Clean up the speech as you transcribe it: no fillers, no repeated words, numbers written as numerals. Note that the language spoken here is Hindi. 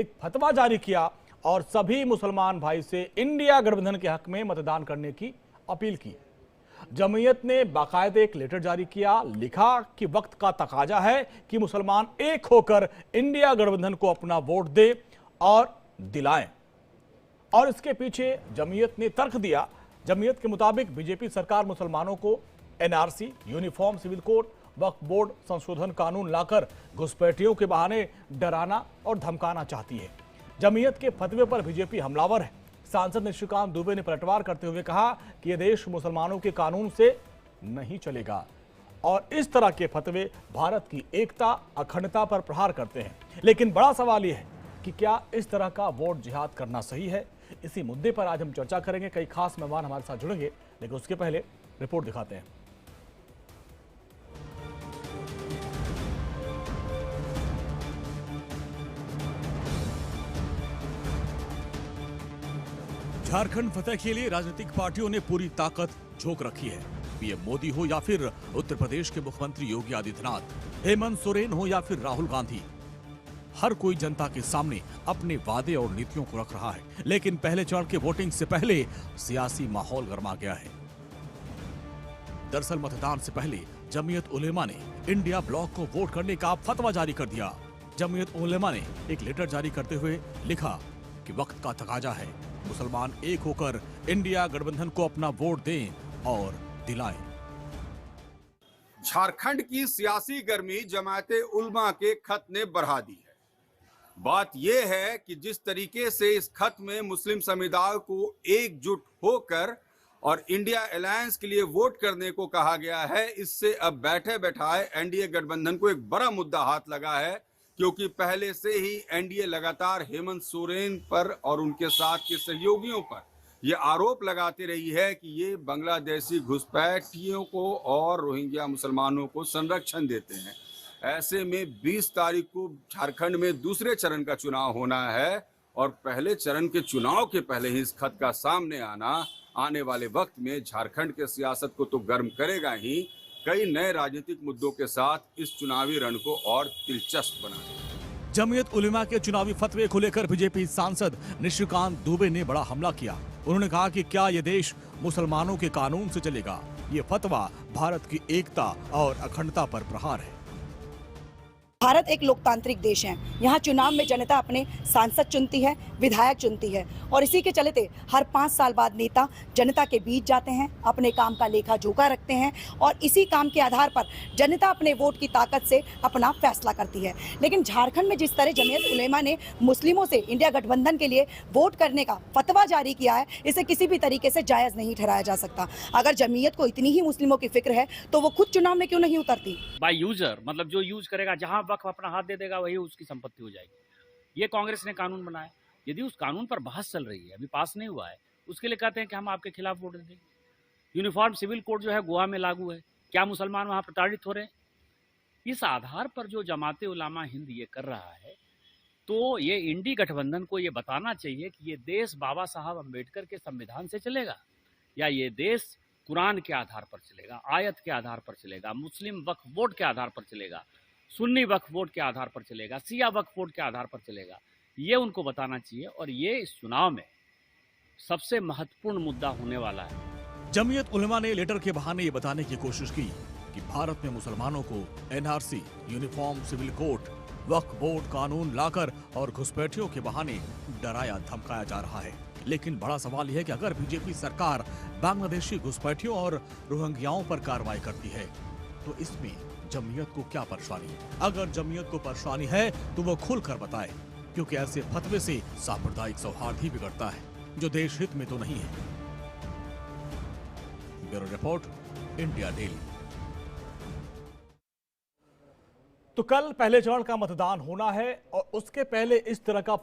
एक फतवा जारी किया और सभी मुसलमान भाई से इंडिया गठबंधन के हक में मतदान करने की अपील की। जमीयत ने बाकायदे एक लेटर जारी किया, लिखा कि वक्त का तकाजा है कि मुसलमान एक होकर इंडिया गठबंधन को अपना वोट दें और दिलाएं। और इसके पीछे जमीयत ने तर्क दिया। जमीयत के मुताबिक बीजेपी सरकार मुसलमानों को एनआरसी, यूनिफॉर्म सिविल कोड, वक्फ बोर्ड संशोधन कानून लाकर घुसपैठियों के बहाने डराना और धमकाना चाहती है। जमीयत के फतवे पर बीजेपी हमलावर है। सांसद निशिकांत दुबे ने पलटवार करते हुए कहा कि यह देश मुसलमानों के कानून से नहीं चलेगा और इस तरह के फतवे भारत की एकता, अखंडता पर प्रहार करते हैं। लेकिन बड़ा सवाल यह है कि क्या इस तरह का वोट जिहाद करना सही है? इसी मुद्दे पर आज हम चर्चा करेंगे। कई खास मेहमान हमारे साथ जुड़ेंगे, लेकिन उसके पहले रिपोर्ट दिखाते हैं। झारखंड फतह के लिए राजनीतिक पार्टियों ने पूरी ताकत झोंक रखी है। पीएम मोदी हो या फिर उत्तर प्रदेश के मुख्यमंत्री योगी आदित्यनाथ, हेमंत सोरेन हो या फिर राहुल गांधी, हर कोई जनता के सामने अपने वादे और नीतियों को रख रहा है। लेकिन पहले चरण के वोटिंग से पहले सियासी माहौल गर्मा गया है। दरअसल मतदान से पहले जमीयत उलेमा ने इंडिया ब्लॉक को वोट करने का फतवा जारी कर दिया। जमीयत उलेमा ने एक लेटर जारी करते हुए लिखा कि वक्त का तकाजा है, मुसलमान एक होकर इंडिया गठबंधन को अपना वोट दें और दिलाएं। झारखंड की सियासी गर्मी जमायत उलमा के खत ने बढ़ा दी है। बात यह है कि जिस तरीके से इस खत में मुस्लिम समुदाय को एकजुट होकर और इंडिया अलायंस के लिए वोट करने को कहा गया है, इससे अब बैठे बैठाए एनडीए गठबंधन को एक बड़ा मुद्दा हाथ लगा है, क्योंकि पहले से ही एनडीए लगातार हेमंत सोरेन पर और उनके साथ के सहयोगियों पर यह आरोप लगाती रही है कि ये बांग्लादेशी घुसपैठियों को और रोहिंग्या मुसलमानों को संरक्षण देते हैं। ऐसे में 20 तारीख को झारखंड में दूसरे चरण का चुनाव होना है और पहले चरण के चुनाव के पहले ही इस खत का सामने आना आने वाले वक्त में झारखंड के सियासत को तो गर्म करेगा ही, कई नए राजनीतिक मुद्दों के साथ इस चुनावी रण को और दिलचस्प बना देगा। जमीयत उलेमा के चुनावी फतवे को लेकर बीजेपी सांसद निशिकांत दुबे ने बड़ा हमला किया। उन्होंने कहा कि क्या यह देश मुसलमानों के कानून से चलेगा? ये फतवा भारत की एकता और अखंडता पर प्रहार है। भारत एक लोकतांत्रिक देश है। यहाँ चुनाव में जनता अपने सांसद चुनती है, विधायक चुनती है और इसी के चलते हर 5 साल बाद नेता जनता के बीच जाते हैं, अपने काम का लेखा जोखा रखते हैं और इसी काम के आधार पर जनता अपने वोट की ताकत से अपना फैसला करती है। लेकिन झारखंड में जिस तरह जमीयत उलेमा ने मुस्लिमों से इंडिया गठबंधन के लिए वोट करने का फतवा जारी किया है, इसे किसी भी तरीके से जायज़ नहीं ठहराया जा सकता। अगर जमीयत को इतनी ही मुस्लिमों की फिक्र है तो वो खुद चुनाव में क्यों नहीं उतरती? बाय यूजर, मतलब जो यूज करेगा, जहां वक्फ अपना हाथ दे देगा वही उसकी संपत्ति हो जाएगी। ये कांग्रेस ने कानून बनाया। यदि उस कानून पर बहस चल रही है, अभी पास नहीं हुआ है, उसके लिए कहते हैं कि हम आपके खिलाफ वोट देंगे। यूनिफॉर्म सिविल कोड जो है गोवा में लागू है, क्या मुसलमान वहां प्रताड़ित हो रहे हैं? इस आधार पर जो जमात उलमा हिंद ये कर रहा है, तो ये इंडी गठबंधन को ये बताना चाहिए कि ये देश बाबा साहब अम्बेडकर के संविधान से चलेगा या ये देश कुरान के आधार पर चलेगा, आयत के आधार पर चलेगा, मुस्लिम वक्फ बोर्ड के आधार पर चलेगा, सुन्नी वक्फ बोर्ड के आधार पर चलेगा, शिया वक्फ बोर्ड के आधार पर चलेगा। ये उनको बताना चाहिए और ये इस चुनाव में सबसे महत्वपूर्ण मुद्दा होने वाला है। जमीयत उलेमा ने लेटर के बहाने ये बताने की कोशिश की कि भारत में मुसलमानों को एनआरसी, यूनिफॉर्म सिविल कोड, वक्फ बोर्ड कानून लाकर और घुसपैठियों के बहाने डराया धमकाया जा रहा है। लेकिन बड़ा सवाल यह है कि अगर बीजेपी सरकार बांग्लादेशी घुसपैठियों और रोहिंग्याओं पर कार्रवाई करती है तो इसमें जमीयत को क्या परेशानी? अगर जमीयत को परेशानी है तो वो खुलकर बताए, क्योंकि ऐसे फतवे से सांप्रदायिक सौहार्द ही बिगड़ता है, जो देश हित में तो नहीं है। Bureau report, India daily. तो कल पहले चरण का मतदान होना है और उसके पहले इस तरह का